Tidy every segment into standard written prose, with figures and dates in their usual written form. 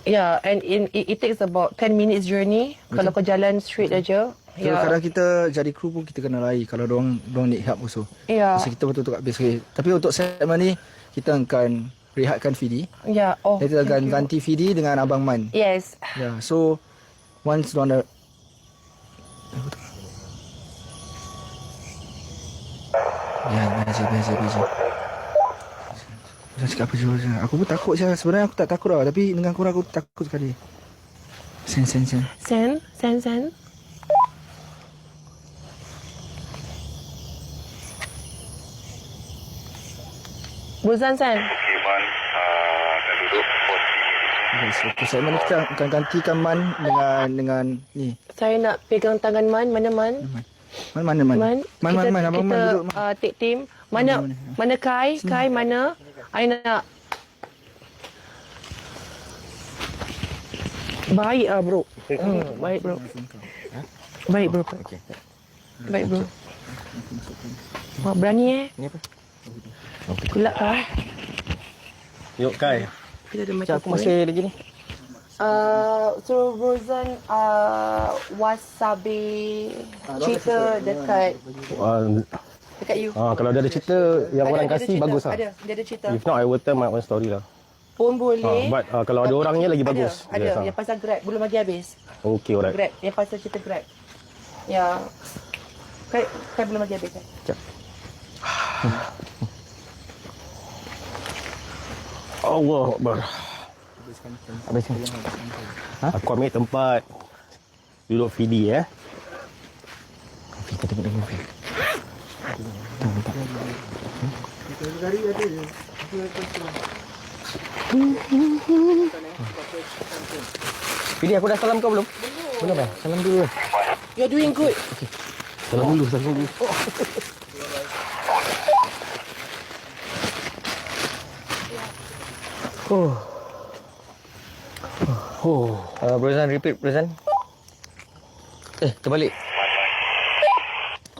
Yeah, and it takes about 10 minutes journey. Kalau kau jalan straight aja. Kadang kita jadi kru pun kita kena lari kalau dorang need help also. Ya. So kita betul-betul kat base. Tapi untuk segmen ni kita akan rehatkan VD. Ya. Oh. Kita akan ganti VD dengan Abang Man. Yes. Ya. So once dorang dah biasa. Jangan cakap apa je. Aku pun takut je. Sebenarnya aku tak takut lah. Tapi dengan korang aku takut sekali. Sen. Buzan Sen. Okay, Man. Dah duduk 40 minit. Okay, segmen ni kita akan gantikan Man dengan ni. Saya nak pegang tangan Man. Mana Man? Man. Abang Man duduk. Take team. Mana Kai? Kai mana? I nak. Baik bro. Baik bro. Baik bro. Okay. Baik bro. Wah, berani Ni apa? Kulak kah? Yuk Kai. Kita ada macam Aku masih lagi ni. So Rosen wasabi cerita dekat you. Kalau dia ada cerita yang orang kasih cerita, bagus lah. Dia ada cerita. If not I will tell my own story lah. Pun boleh. But kalau ada orangnya lagi bagus. Ada. Yes, Yang pasal Grab belum lagi habis. Okay, alright. Grab. Yang pasal cerita Grab. Ya. Kai belum lagi habis kan? Sekejap. Allah Akbar. Habiskan. Aku ambil tempat duduk VD Kita tengok movie. VD aku dah salam kau belum? Belum dah. Salam dulu. You're doing good. Okay. Salam dulu. Berzan, repeat Berzan. Terbalik.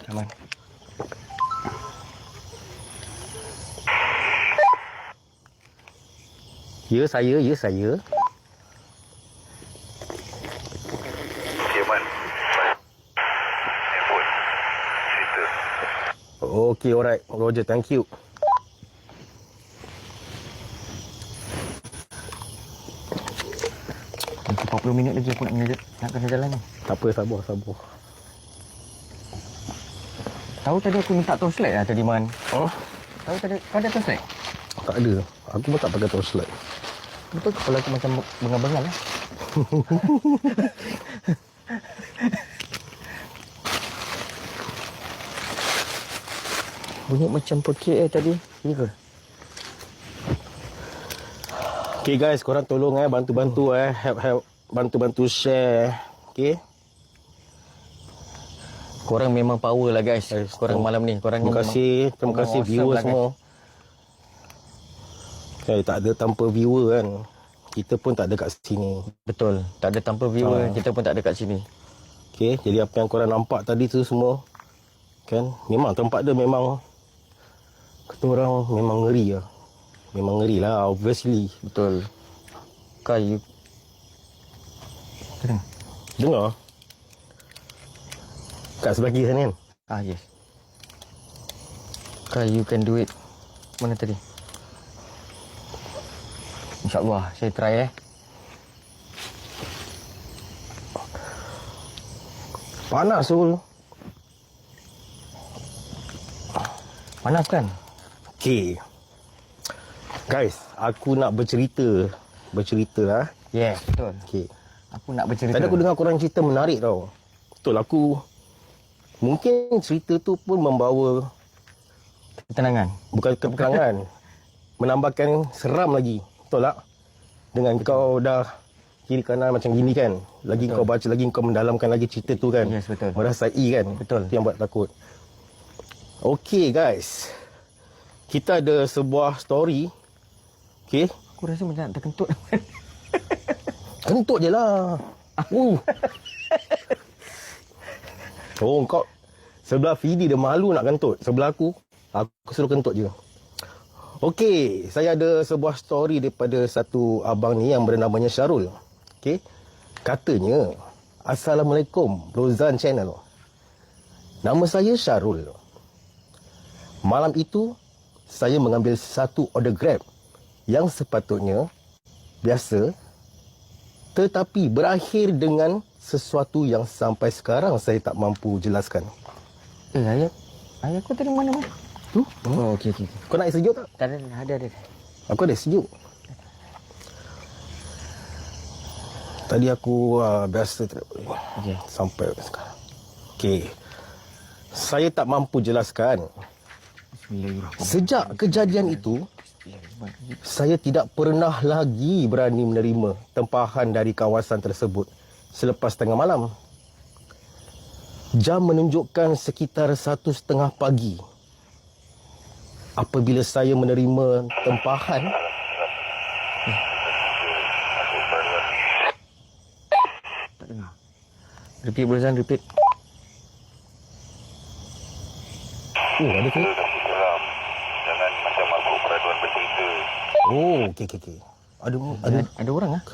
Aman. Ya saya. Okay, Man. Handphone. Cerita. Okay, alright. Roger, thank you. Nanti 40 minit lagi aku nak kena jalan ni. Tak apa, sabar. Tahu tadi aku minta torchlight lah tadi Man. Oh? Tahu tadi kau ada torchlight? Tak ada. Aku pun tak pakai torchlight. Betul kepala aku macam bengal-bengal lah. Bunyi macam pekik tadi. Ini ke? Okay guys, korang tolong bantu-bantu help bantu-bantu share. Okay. Korang memang power lah guys. Korang malam ni. Korang Terima kasih viewer lah, semua. Tak ada tanpa viewer kan. Kita pun tak ada kat sini. Betul. Tak ada tanpa viewer, kita pun tak ada kat sini. Okay, jadi apa yang korang nampak tadi tu semua, kan, memang tempat dia memang, kata orang memang ngeri lah. Memang ngeri lah, obviously. Betul. Kai, Dengar? Kat sebelah kiri sana kan? yes. Kai, you can do it. Mana tadi? InsyaAllah, saya try Panas Sul. Panas kan? Okay. Guys, aku nak bercerita lah. Yes, betul. Okay. Aku nak bercerita. Tadi aku dengar korang cerita menarik tau. Betul, mungkin cerita tu pun membawa ketenangan. Bukan ketenangan. Menambahkan seram lagi. Betul tak? Dengan kau dah kiri kanan macam gini kan. Lagi betul. Kau baca lagi, kau mendalamkan lagi cerita tu kan. Yes, betul. Merasai kan. Betul. Itu yang buat takut. Okay guys. Kita ada sebuah story. Okay. Aku rasa macam nak terkentut. Kentut je lah. Oh, kau sebelah Fidi dia malu nak kentut. Sebelah aku suruh kentut je. Okey, saya ada sebuah story daripada satu abang ni yang bernamanya Syarul. Okey. Katanya, Assalamualaikum, Rozan Channel. Nama saya Syarul. Malam itu, saya mengambil satu order Grab yang sepatutnya biasa, tetapi berakhir dengan sesuatu yang sampai sekarang saya tak mampu jelaskan. Ayat kau tadi mana? Tu? Oh, okey. Kau nak air sejuk tak? Tak ada. Aku ada sejuk. Tadi aku biasa tak boleh. Okey. Sampai sekarang. Okey. Saya tak mampu jelaskan. Bismillahirrahmanirrahim. Sejak kejadian itu, saya tidak pernah lagi berani menerima tempahan dari kawasan tersebut selepas tengah malam. Jam menunjukkan sekitar 1:30 pagi. Apabila saya menerima tempahan, Tak dengar. Repeat, Brozan, repeat. ada ke? Seram. Jangan macam makhluk peraduan bercerita. Oh, okey. Ada. Ada orang ah?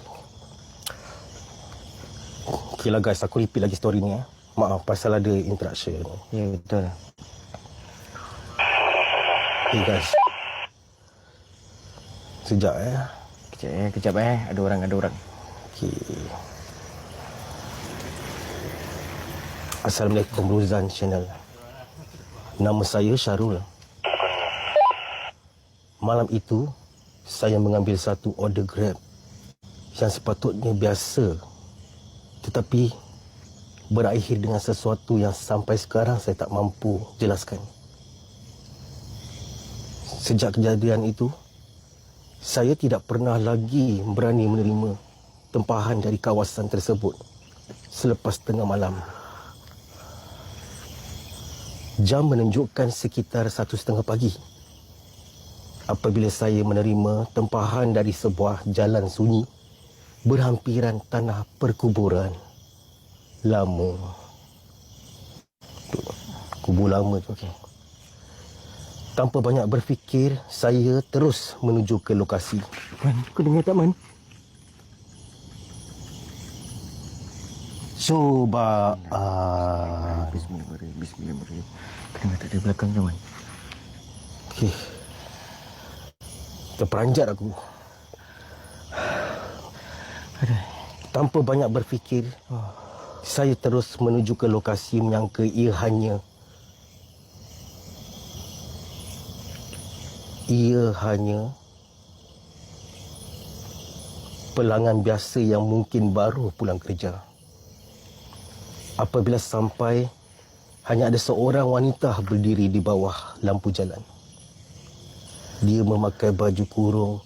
Okey lah guys, aku repeat lagi story ni. Maaf pasal ada interaction. Ya, betul. Okay guys. Sekejap Kejap Ada orang. Okay. Assalamualaikum, Rozan Channel. Nama saya Syarul. Malam itu, saya mengambil satu order Grab yang sepatutnya biasa, tetapi berakhir dengan sesuatu yang sampai sekarang saya tak mampu jelaskan. Sejak kejadian itu, saya tidak pernah lagi berani menerima tempahan dari kawasan tersebut selepas tengah malam. Jam menunjukkan sekitar 1:30 pagi. Apabila saya menerima tempahan dari sebuah jalan sunyi berhampiran tanah perkuburan lama. Kubur lama tu. Okey. Tanpa banyak berfikir, saya terus menuju ke lokasi. Man, kau dengar tak, Man? Cuba Bismillahirrahmanirrahim. Kau dengar tak dari belakang tu, Man? Okey. Terperanjat aku. Tanpa banyak berfikir, saya terus menuju ke lokasi menyangka ia hanya pelanggan biasa yang mungkin baru pulang kerja. Apabila sampai, hanya ada seorang wanita berdiri di bawah lampu jalan. Dia memakai baju kurung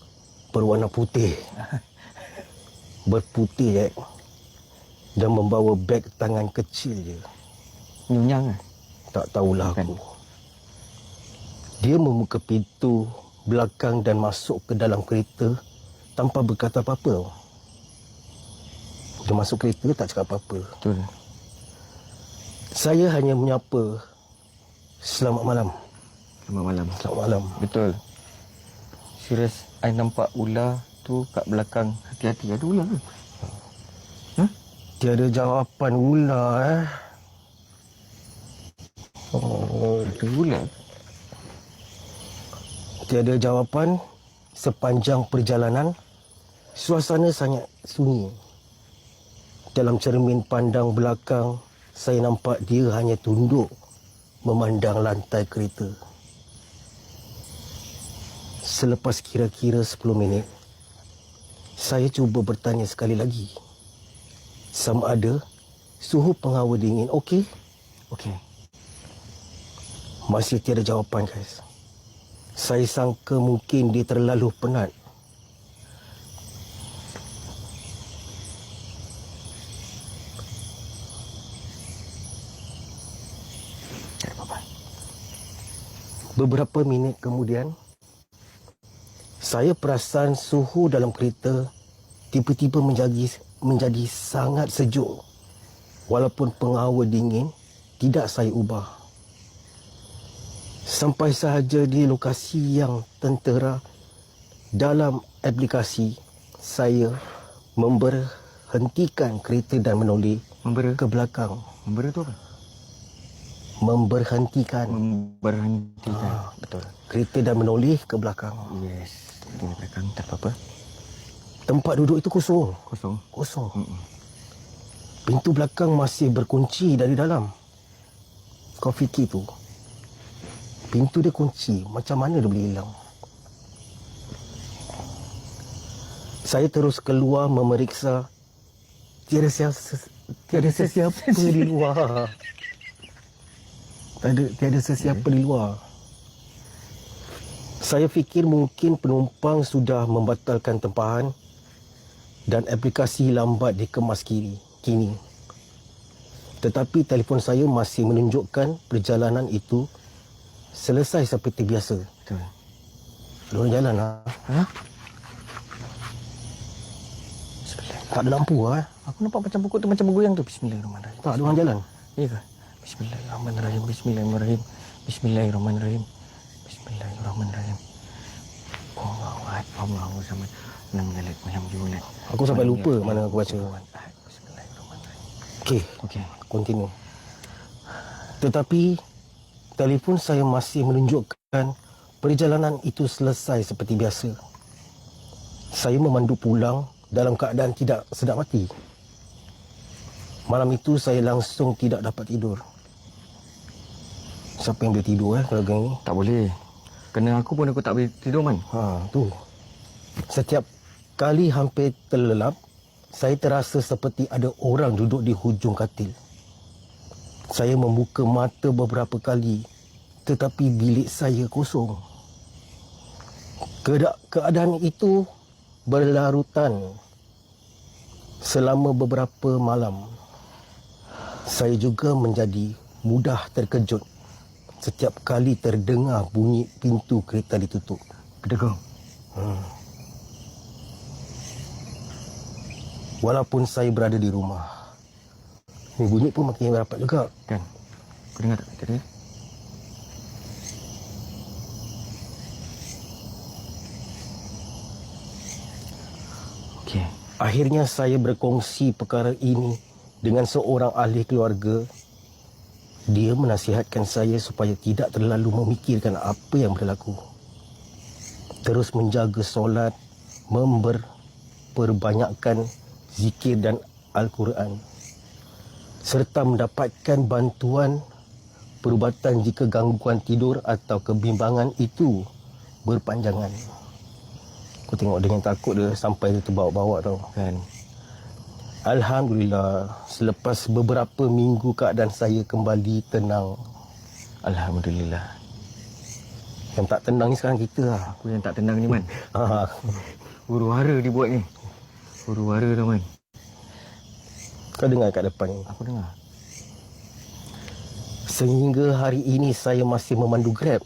berwarna putih. Berputih, dan membawa beg tangan kecil je. Nyunyang ah. Tak tahulah Bukan. aku. Dia membuka pintu belakang dan masuk ke dalam kereta tanpa berkata apa-apa. Dia masuk kereta tak cakap apa-apa. Betul. Saya hanya menyapa, "Selamat malam." Selamat malam. Selamat malam. Betul. Serius, I nampak ular tu kat belakang. Hati-hati, ada ular ke? Tiada jawapan ular. Ada ular. Tiada jawapan sepanjang perjalanan. Suasana sangat sunyi. Dalam cermin pandang belakang, saya nampak dia hanya tunduk memandang lantai kereta. Selepas kira-kira 10 minit, saya cuba bertanya sekali lagi. Sama ada suhu penghawa dingin okey? Okey. Masih tiada jawapan, guys. Saya sangka mungkin dia terlalu penat. Tak ada apa-apa. Beberapa minit kemudian, saya perasan suhu dalam kereta tiba-tiba menjadi sangat sejuk. Walaupun penghawa dingin tidak saya ubah. Sampai sahaja di lokasi yang tertera dalam aplikasi, saya memberhentikan kereta dan menoleh ke belakang. Memberi tu apa? Memberhentikan Memberhentikan. Betul. kereta dan menoleh ke belakang. Yes. Di belakang tak apa-apa. Tempat duduk itu kosong. Kosong. Kosong. Pintu belakang masih berkunci dari dalam. Kau fikir tu, pintu dia kunci, macam mana dia boleh hilang? Saya terus keluar memeriksa. Tiada sesiapa di luar. Tiada sesiapa di luar. Saya fikir mungkin penumpang sudah membatalkan tempahan dan aplikasi lambat dikemas kini. Tetapi telefon saya masih menunjukkan perjalanan itu selesai seperti biasa. Betul. Luar jalan lah. Ha? Tak ada lampu lah. Aku nampak macam pokok tu macam bergoyang tu. Bismillahirrahmanirrahim. Tak ada orang jalan. Ya ke? Bismillahirrahmanirrahim. Bismillahirrahmanirrahim. Bismillahirrahmanirrahim. Bismillahirrahmanirrahim. Allahu Akbar. Allahu Samad. Lam yalid wa lam yulad. Aku sampai lupa mana aku baca. Bismillahirrahmanirrahim. Okey, Okey. continue. Tetapi telefon saya masih menunjukkan perjalanan itu selesai seperti biasa. Saya memandu pulang dalam keadaan tidak sedap hati. Malam itu saya langsung tidak dapat tidur. Siapa yang boleh tidur kalau gini? Tak boleh. Kena aku pun aku tak boleh tidur, Man. Tu. Setiap kali hampir terlelap, saya terasa seperti ada orang duduk di hujung katil. Saya membuka mata beberapa kali, tetapi bilik saya kosong. Keadaan itu berlarutan selama beberapa malam. Saya juga menjadi mudah terkejut setiap kali terdengar bunyi pintu kereta ditutup. Kedegung. Walaupun saya berada di rumah. Ni bunyi pun makin rapat juga. Kan? Kau dengar tak tadi? Okey. Akhirnya saya berkongsi perkara ini dengan seorang ahli keluarga. Dia menasihatkan saya supaya tidak terlalu memikirkan apa yang berlaku. Terus menjaga solat, memperbanyakkan zikir dan Al-Quran, serta mendapatkan bantuan perubatan jika gangguan tidur atau kebimbangan itu berpanjangan. Aku tengok dia yang takut dia sampai dia terbawa-bawa tau. Kan? Alhamdulillah, selepas beberapa minggu keadaan saya kembali tenang. Alhamdulillah. Yang tak tenang ni sekarang kita lah. Aku yang tak tenang ni, Man. Ha, Huru-hara dibuat ni. Huru-hara tau, Man. kau dengar kat depan ni. Aku dengar. Sehingga hari ini saya masih memandu Grab.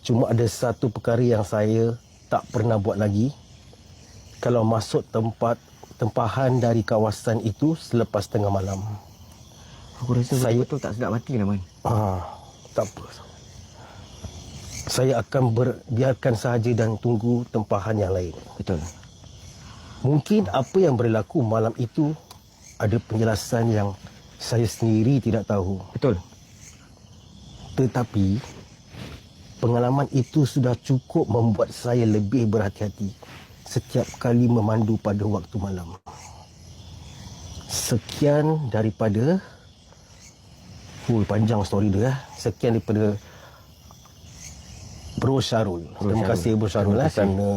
Cuma ada satu perkara yang saya tak pernah buat lagi. Kalau masuk tempahan dari kawasan itu selepas tengah malam. Aku rasa Saya- betul tak sedap hati lah, Man. Tak apa. Saya akan biarkan sahaja dan tunggu tempahan yang lain. Betul. Mungkin apa yang berlaku malam itu ada penjelasan yang saya sendiri tidak tahu. Betul. Tetapi pengalaman itu sudah cukup membuat saya lebih berhati-hati setiap kali memandu pada waktu malam. Sekian daripada panjang story dia. Sekian daripada Bro Syarul. Terima kasih Bro Syarul Terima kasih. kerana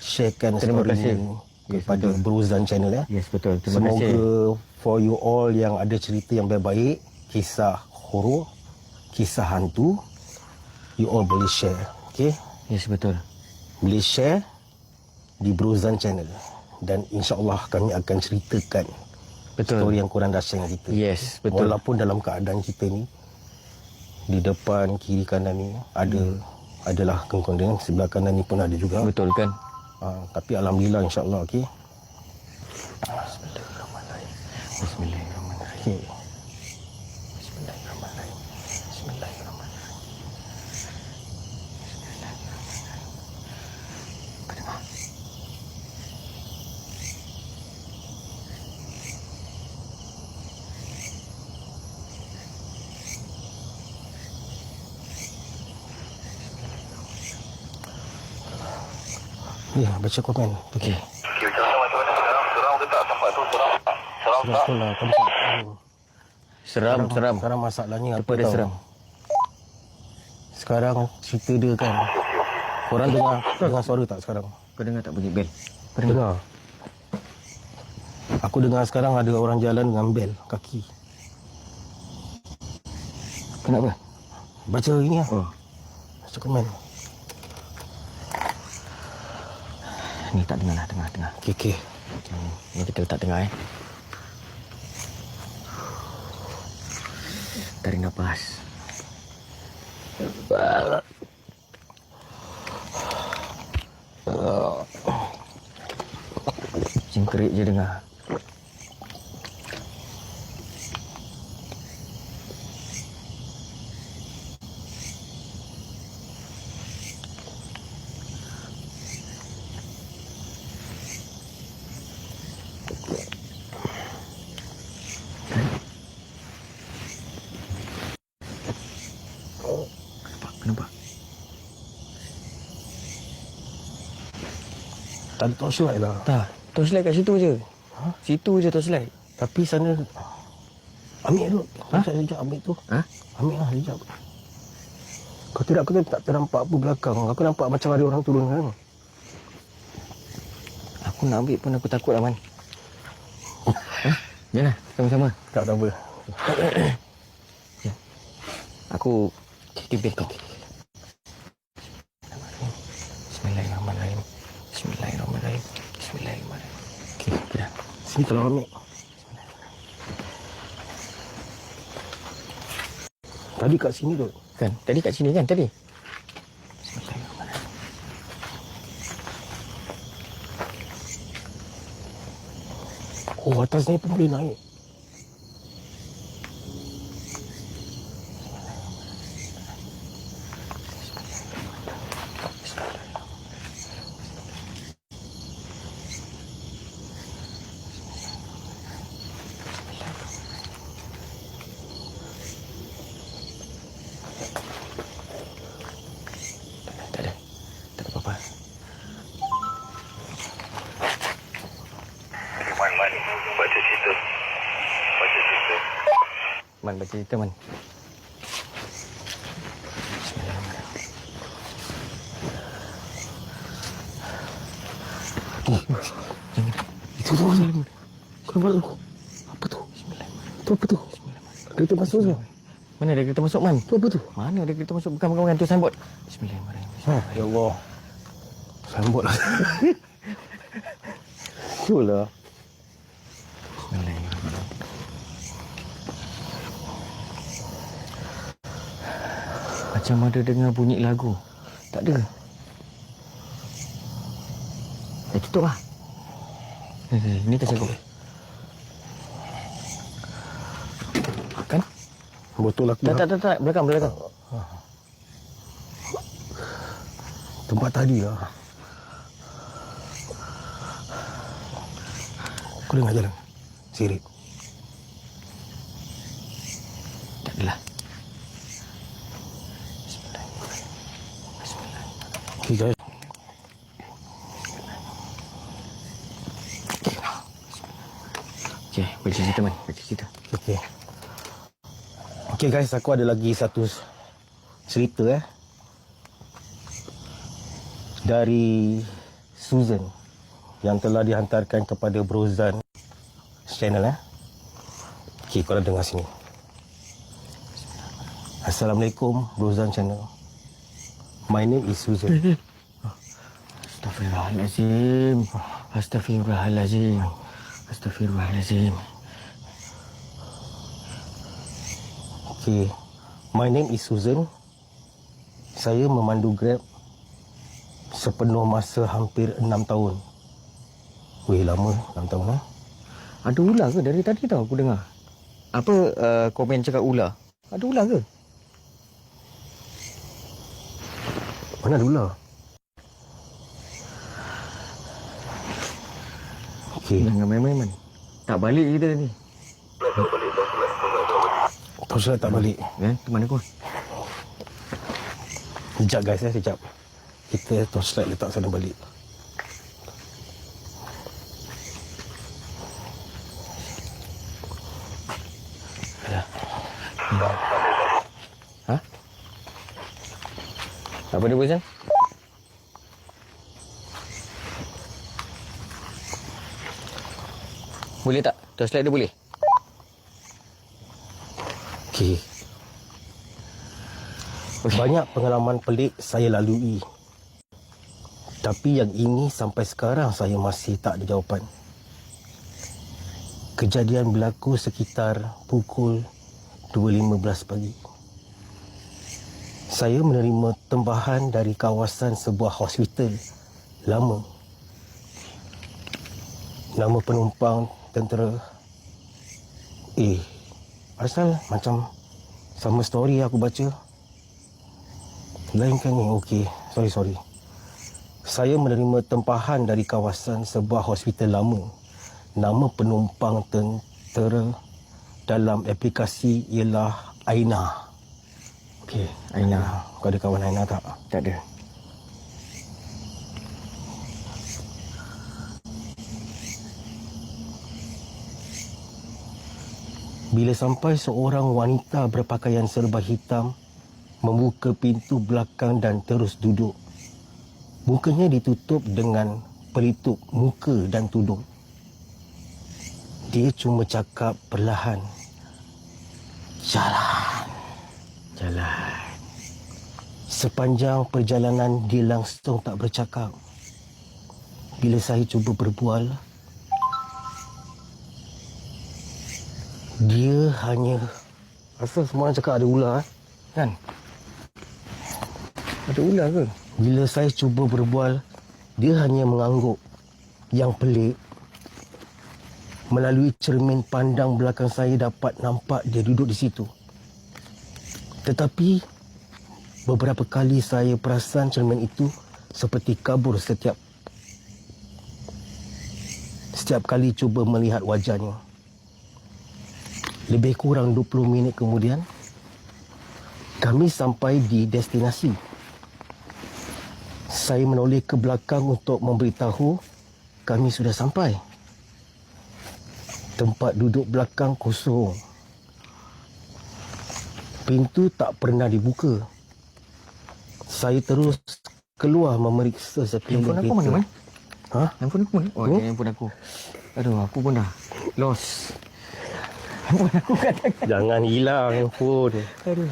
sharekan Terima story kasih. ini Yes, kepada betul. Bro Zan channel ya. Yes, betul. Terima Semoga kasih. for you all yang ada cerita yang baik-baik, kisah horor, kisah hantu, you all boleh share. Okay? Yes, betul. Boleh share di Brozan channel. Dan insyaAllah kami akan ceritakan Betul. story yang korang dah share dengan kita. Yes, betul. Walaupun dalam keadaan kita ni, di depan, kiri, kanan ni, adalah kengkong, sebelah kanan ni pun ada juga. Betul kan? Tapi Alhamdulillah insyaAllah. Okay? Bismillahirrahmanirrahim. Bismillahirrahmanirrahim. Okay. Bismillahirrahmanirrahim. Bismillahirrahmanirrahim. Ya, baca komen. Okey. Okey, macam mana sekarang? Seram ke tak tempat tu? Seram tak? Seram tak? Betul lah tempat tu. Seram. Sekarang masalahnya apa Tempat dia tahu? seram. Sekarang cerita dia kan. Korang dengar suara tak sekarang? Kau dengar tak bunyi bel? Dengar. Aku dengar sekarang ada orang jalan dengan bel kaki. Kenapa? Baca ini lah. Oh. Baca komen. Ni tak dengar lah, tengah. Okey. Ni kita letak tengah Tarik nafas. Cingkerik je dengar. Kenapa? Tak ada torchlight lah. Tak, torchlight kat situ je. Situ je torchlight. Tapi sana ambil dulu. Sekejap ambil tu. Ambil lah sekejap. Kau tidak, aku tak ternampak apa belakang. Aku nampak macam ada orang turun kan. Aku nak ambil pun aku takut lah, Man. Janganlah, sama-sama. Tak apa. Aku pimpin kau. Bismillahirrahmanirrahim. Bismillahirrahmanirrahim. Bismillahirrahmanirrahim. Okey, dah. Sini tolong ambil. Tadi kat sini tu. Kan? Tadi kat sini kan tadi? Oh, atas ni pun boleh naik. Tak ada apa-apa. Okey, Man. Baca cerita. Man, baca cerita, Man. Itu tu. Kau nampak tu? Apa tu? Tu apa tu? Kereta masuk tu. Mana ada kereta masuk, Man? Tu apa tu? Mana ada kereta masuk? Bukan tu signboard. Bismillahirrahmanirrahim. Ya Allah. Sambut lah. Itulah. Bismillahirrahmanirrahim. Macam ada dengar bunyi lagu. Tak ada. Tutup lah. Ni tak cukup. Kan? Botol aku. Tak. Belakang. Tempat tadi lah. Kau dengar jalan. Sirik. Tak adalah. Okay guys. Okay, baca cerita, Man. Baca cerita. Okay. Okay guys, aku ada lagi satu cerita dari Susan yang telah dihantarkan kepada Brozan channel Okay, korang dengar sini. Assalamualaikum Brozan channel. My name is Susan. Astagfirullahalazim. Okay, my name is Susan. Saya memandu Grab sepenuh masa hampir 6 tahun. Weh, lama 6 tahun Ada ular ke? Dari tadi tau aku dengar. Apa komen cakap ular? Ada ular ke? Mana ada ular? Okay. Jangan main-main, Man. Tak balik kita ni. Torchlight tak balik. Ke mana kau? Sekejap guys, sekejap. Kita torchlight letak sana balik. Ha? Apa dia Bozan? Boleh tak? Torchlight dia boleh? Okey. Banyak pengalaman pelik saya lalui. Tapi yang ini sampai sekarang saya masih tak ada jawapan. Kejadian berlaku sekitar pukul 2.15 pagi. Saya menerima tembahan dari kawasan sebuah hospital lama. Nama penumpang tentera asal macam sama story aku baca. Lain kan ni? Okey, sorry. Saya menerima tempahan dari kawasan sebuah hospital lama. Nama penumpang tentera dalam aplikasi ialah Aina. Okey, Aina. Kau ada kawan Aina tak? Tak ada. Bila sampai seorang wanita berpakaian serba hitam membuka pintu belakang dan terus duduk. Mukanya ditutup dengan pelitup muka dan tudung. Dia cuma cakap perlahan. Jalan. Sepanjang perjalanan dia langsung tak bercakap. Bila saya cuba berbual, dia hanya... Asal semua orang cakap ada ular kan? Ada ular ke? Bila saya cuba berbual, dia hanya mengangguk. Yang pelik, melalui cermin pandang belakang saya dapat nampak dia duduk di situ. Tetapi beberapa kali saya perasan cermin itu seperti kabur setiap kali cuba melihat wajahnya. Lebih kurang 20 minit kemudian, kami sampai di destinasi. Saya menoleh ke belakang untuk memberitahu kami sudah sampai. Tempat duduk belakang kosong. Pintu tak pernah dibuka. Saya terus keluar memeriksa sekeliling Handphone aku mana, Man? Ha? Handphone aku mana? Oh, ini handphone aku. Aduh, aku pun dah lost. Handphone aku kat tangan. Jangan hilang handphone. Aduh.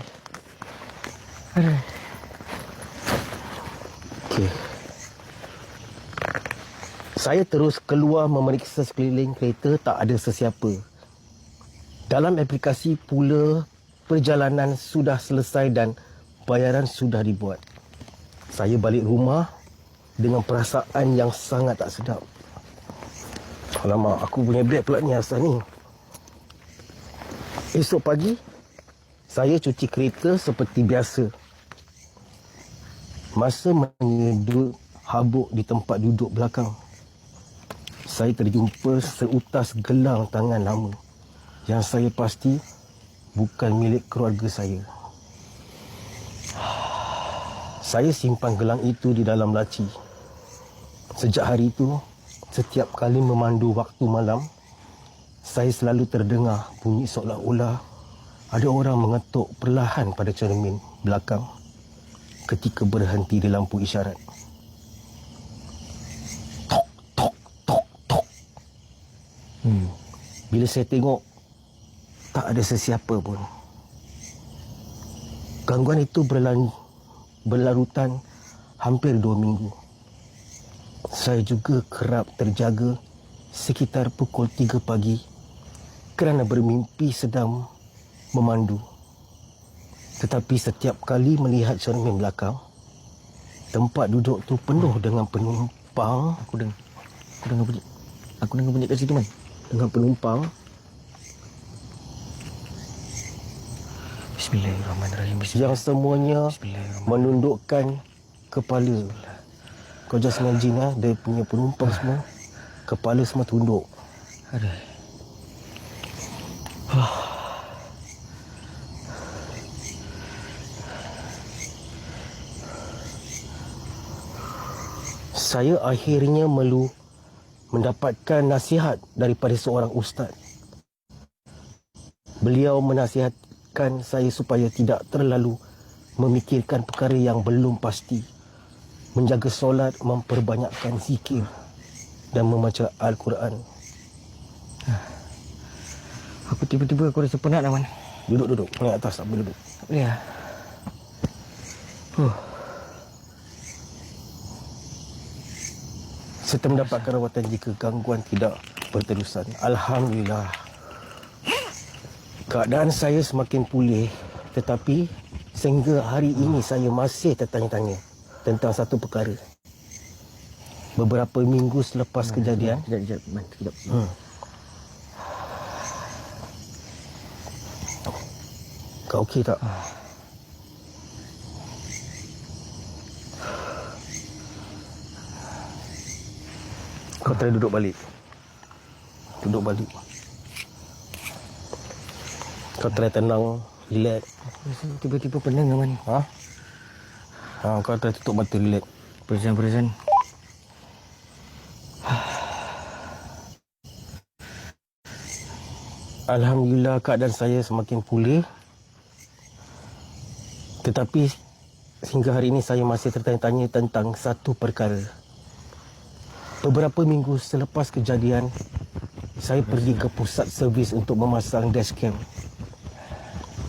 Okey. Saya terus keluar memeriksa sekeliling kereta, tak ada sesiapa. Dalam aplikasi pula, perjalanan sudah selesai dan bayaran sudah dibuat. Saya balik rumah dengan perasaan yang sangat tak sedap. Alamak, aku punya beg pula ni asal ni. Esok pagi, saya cuci kereta seperti biasa. Masa menyedut habuk di tempat duduk belakang, saya terjumpa seutas gelang tangan lama yang saya pasti bukan milik keluarga saya. Saya simpan gelang itu di dalam laci. Sejak hari itu, setiap kali memandu waktu malam, saya selalu terdengar bunyi seolah-olah ada orang mengetuk perlahan pada cermin belakang ketika berhenti di lampu isyarat. Tok, tok, tok, tok. Bila saya tengok, tak ada sesiapa pun. Gangguan itu berlarutan hampir 2 minggu. Saya juga kerap terjaga sekitar pukul 3 pagi kerana bermimpi sedang memandu. Tetapi setiap kali melihat cermin belakang, tempat duduk tu penuh dengan penumpang. Aku dengar bunyi. Aku dengar bunyi kat situ, Man. Dengan penumpang. Bismillahirrahmanirrahim. Yang semuanya menundukkan kepala. Kau just imagine lah, dia punya penumpang semua, kepala semua tunduk. Aduh. Saya akhirnya mendapatkan nasihat daripada seorang ustaz. Beliau mengingatkan saya supaya tidak terlalu memikirkan perkara yang belum pasti. Menjaga solat, memperbanyakkan zikir dan membaca Al-Quran. Aku tiba-tiba aku rasa penat Aman. Duduk. Naik atas, tak boleh duduk. Tak boleh lah. Serta mendapatkan rawatan jika gangguan tidak berterusan. Alhamdulillah. Keadaan saya semakin pulih, tetapi sehingga hari ini saya masih tertanya-tanya tentang satu perkara. Beberapa minggu selepas kejadian, Sekejap, Man. Sekejap. kau okey tak? Kau try duduk balik. Duduk balik. Kau try tenang, relax. Aku rasa tiba-tiba pening Aman. Kau try tutup mata, relax. Perasan. Alhamdulillah keadaan saya semakin pulih. Tetapi sehingga hari ini saya masih tertanya-tanya tentang satu perkara. Beberapa minggu selepas kejadian, saya pergi ke pusat servis untuk memasang dashcam.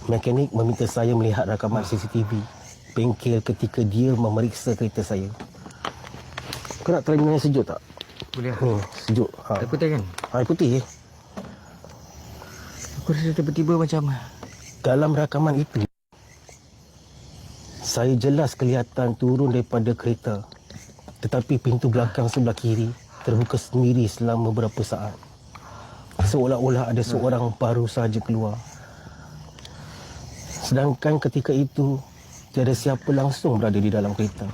Mekanik meminta saya melihat rakaman CCTV bengkel ketika dia memeriksa kereta saya. Kau nak try minum yang sejuk tak? Boleh lah. Ni, sejuk. Air putih kan? Air putih. Aku rasa tiba-tiba macam Dalam rakaman itu, saya jelas kelihatan turun daripada kereta. Tetapi pintu belakang sebelah kiri terbuka sendiri selama beberapa saat. Seolah-olah ada seorang baru sahaja keluar. Sedangkan ketika itu, tiada siapa langsung berada di dalam kereta.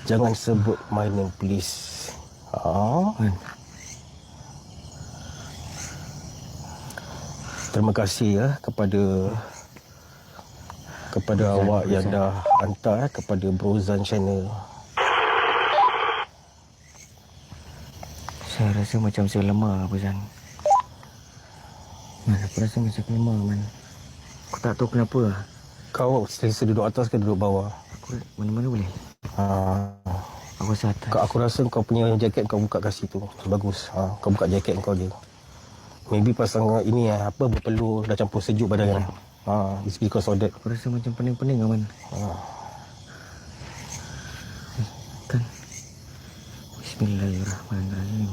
Jangan sebut my name, please. Terima kasih ya kepada awak yang dah hantar kepada Brozan Channel. Saya rasa macam saya lemah Zan. Man, aku rasa macam lemah Man. Aku tak tahu kenapa. Kau selesa duduk atas ke duduk bawah? Aku mana-mana boleh. Aku rasa atas. Aku rasa kau punya jaket kau buka kat situ. Bagus. Kau buka jaket kau je. Maybe pasang ini berpeluh dah campur sejuk badan kan. It's because of that. Aku rasa macam pening-pening Man. Kan. Bismillahirrahmanirrahim.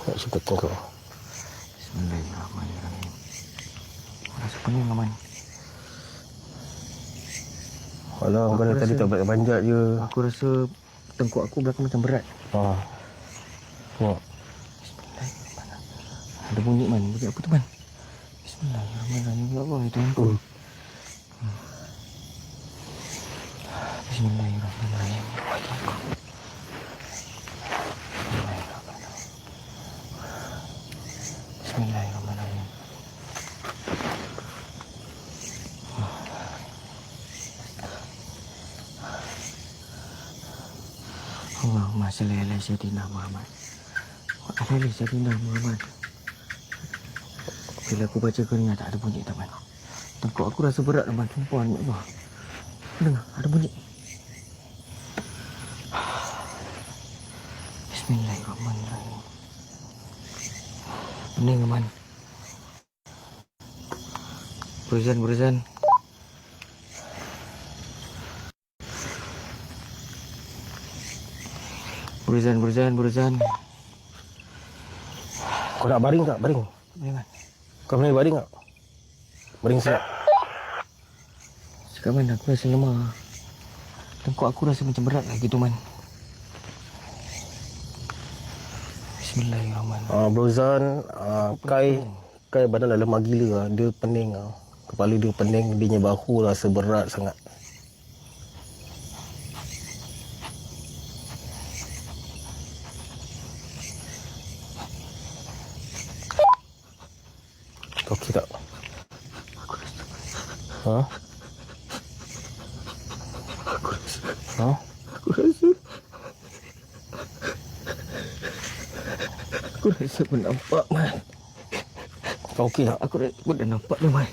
Nak cepat kau. Bismillahirrahmanirrahim. Aku rasa pening Man. Alah, kau tadi tak banjat je. Aku rasa tengkuk aku belakang macam berat. Tengok. Bismillahirrahmanirrahim. Ada bunyi Man. Bunyi apa tu Man? Bismillahirrahmanirrahim. Ya Allah, itu aku. Bismillahirrahmanirrahim. Bismillahirrahmanirrahim. Allahumma salli ala Sayyidina Muhammad wa ala Sayyidina Muhammad. Bila aku baca keringat tak ada bunyi teman. Tengkuk aku rasa berat teman. Sumpah ni Allah. Dengar ada bunyi. Bismillahirrahmanirrahim. Pening teman. Berzan. Berzan. Kau nak baring tak? Baring. Boleh Man. Kau boleh baring tak? Baring siap. Cakap Man, aku rasa lemah. Tengkuk aku rasa macam berat lah gitu Man. Bismillahirrahmanirrahim. Brozan, Kai badan dah lemah gila. Dia pening. Kepala dia pening. Dia punya bahu rasa berat sangat. Okey tak? Ha? Aku rasa pun nampak, Man. Kau okey tak? Aku dah nampak dah, Man.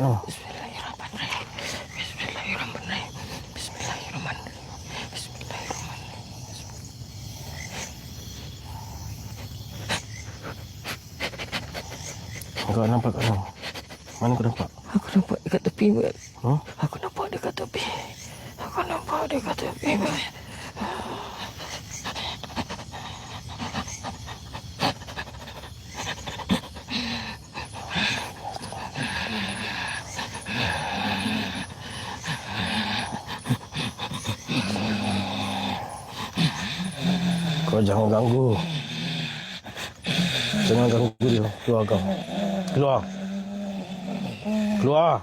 Oh. Bismillahirrahmanirrahim. Bismillahirrahmanirrahim. Bismillahirrahmanirrahim. Bismillahirrahmanirrahim. Kau nampak kat mana? Mana kau nampak? Aku nampak dekat tepi, Man. Ha? Aku nampak dekat tepi. Aku nampak dekat tepi, Man. Kau jangan ganggu. Jangan ganggu dia. Keluar kau. Keluar. Keluar.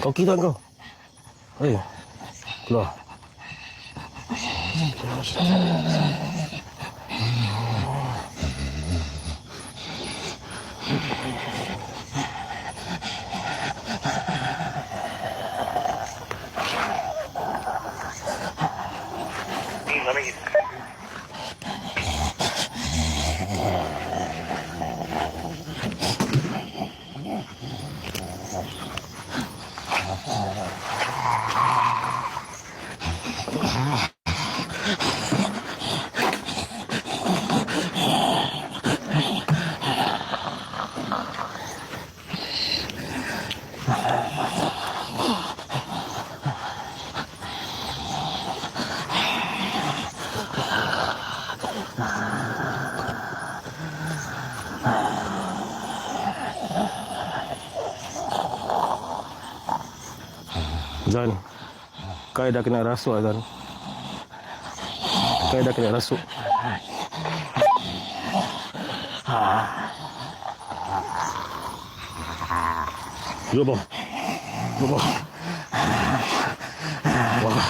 Kau kira kau. Hei. Keluar. Zan, kau dah kena rasuk, Zan. Kau dah kena rasuk. Duduk, bawah. Duduk, bawah. Bawah.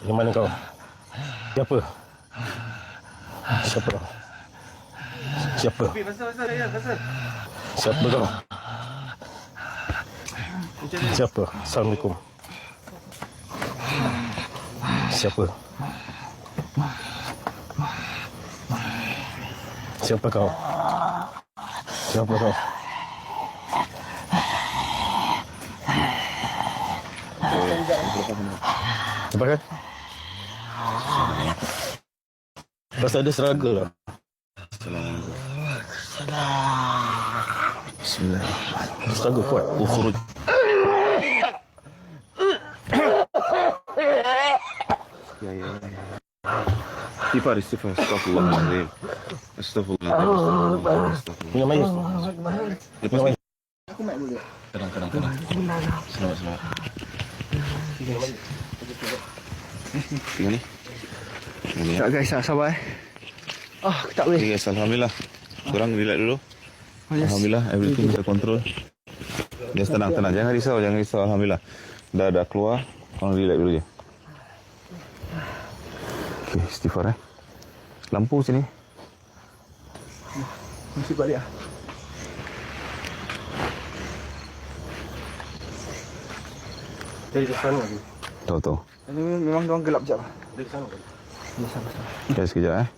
Di mana kau? Siapa? Siapa kau? Siapa? Siapa kau? Siapa? Assalamualaikum. Siapa? Siapa kau? Siapa kau? Cepat kan? Rasa ada struggle lah. Bismillahirrahmanirrahim. Struggle kuat. Khuruj. Ya. Istighfar. Astagfirullahaladzim. Astagfirullahaladzim. Minum air. Minum air. Tenang. Selamat. Tengok ni. Tak guys, sabar. Aku tak boleh. Okay guys, Alhamdulillah. Korang relax dulu. yes. Alhamdulillah, everything under control. Just tenang. Jangan risau. Alhamdulillah. Dah keluar. Korang relax dulu je. Okay, istighfar Lampu sini. Mesti balik lah. Tahu. Ini memang diorang gelap sekejap lah. Okay, sekejap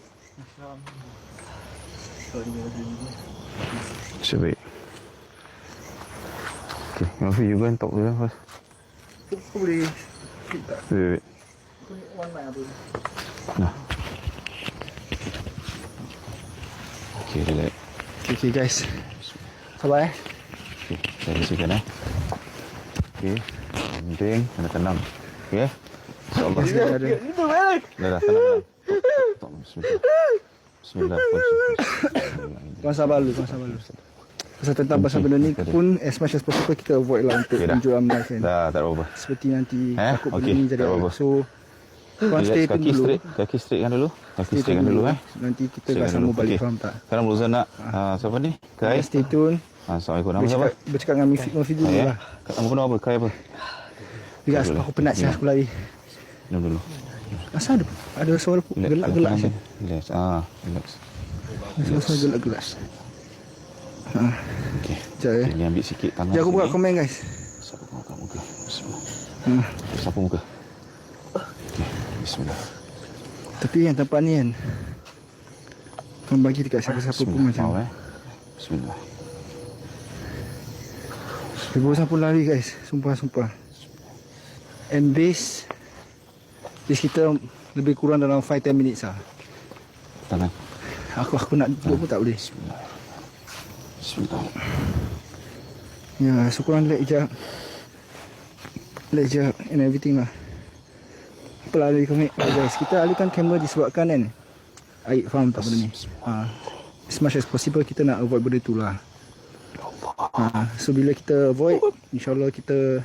Should be. Okay, Mafi, you go and talk to them first. Kau boleh skip tak? Wait. One mic apa? Nah. Okay, relax. Okay guys. Sabar Okay, saya bersihkan Okay, penting kena tenang. Okay, InsyaAllah. Dah, tenang. Bismillah. Kau sabar dulu. Pasal tentang pasal benda ni pun as much as possible kita avoid lah untuk tunjuk ramai kan. Dah, tak ada apa-apa. Seperti nanti takut benda Okey, ni jadi tak apa-apa. So korang stay tune dulu. Kaki straightkan dulu. Nanti kita dah sambung balik, faham tak? Sekarang Rozan nak siapa ni? Kai. Stay tune. Assalamualaikum. Nama siapa? Bercakap dengan Mufid dulu lah. Nama penuh apa? Kai apa? Tiga aku penat siap aku lari. Minum dulu. Asal ada suara gelak-gelak je. Relax. Relax. Suara gelak-gelak. Okey. Sekejap Ni ambil sikit tangan. Sekejap aku buka komen guys. Sapu muka. Bismillah. Sapu muka. Okey. Bismillah. Tapi yang tempat ni kan kau bagi dekat siapa-siapa pun macam Bismillah. Ribuan pun lari guys. Sumpah. And base kita lebih kurang dalam 5-10 minutes lah. Tangan. Aku nak duduk pun tak boleh. Bismillah. Ya, so korang let je and everything lah. Apalah lari kami guys. Kita alihkan kamera disebabkan kan Aik faham tak benda ni. As much as possible kita nak avoid benda tu lah. So bila kita avoid, InsyaAllah kita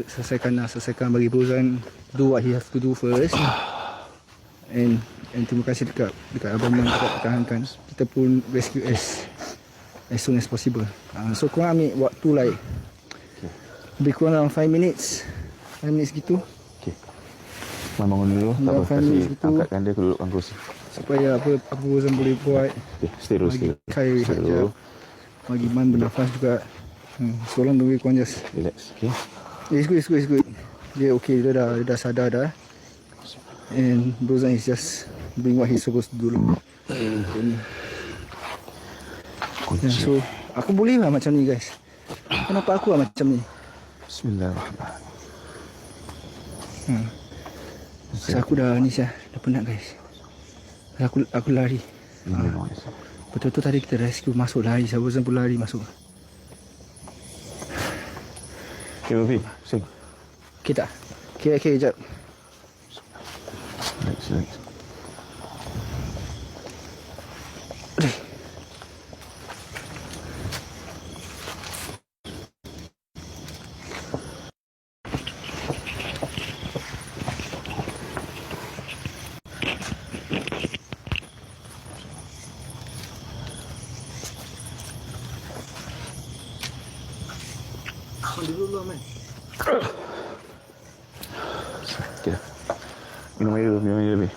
selesaikan bagi Rozan do what he have to do first. And terima kasih dekat Abang Man dekat pertahankan. Kita pun rescue as soon as possible. So korang ambil waktu like lebih kurang dalam 5 minutes gitu. Okey. Bangun dulu. Tak apa. Kasih angkatkan dia, dudukkan kursi. Supaya apa Rozan boleh buat. Okey, stay dulu. Kai sekejap. Bagi Man bernafas juga. So long tunggu korang just Relax. Okey. It's good. Dia okay, dia dah sadar dah. And Rozan is just doing what he's supposed to do lah. So aku boleh lah macam ni guys. Kenapa aku lah macam ni? Bismillahirrahmanirrahim. So aku dah ni dah penat guys. Aku lari. Betul-betul tadi kita rescue masuk lari. Rozan pun lari masuk. Okay, Mafi. Sing. Okay tak? Okay, sekejap. Relax. Dulu Man. Okay. Minum air dulu.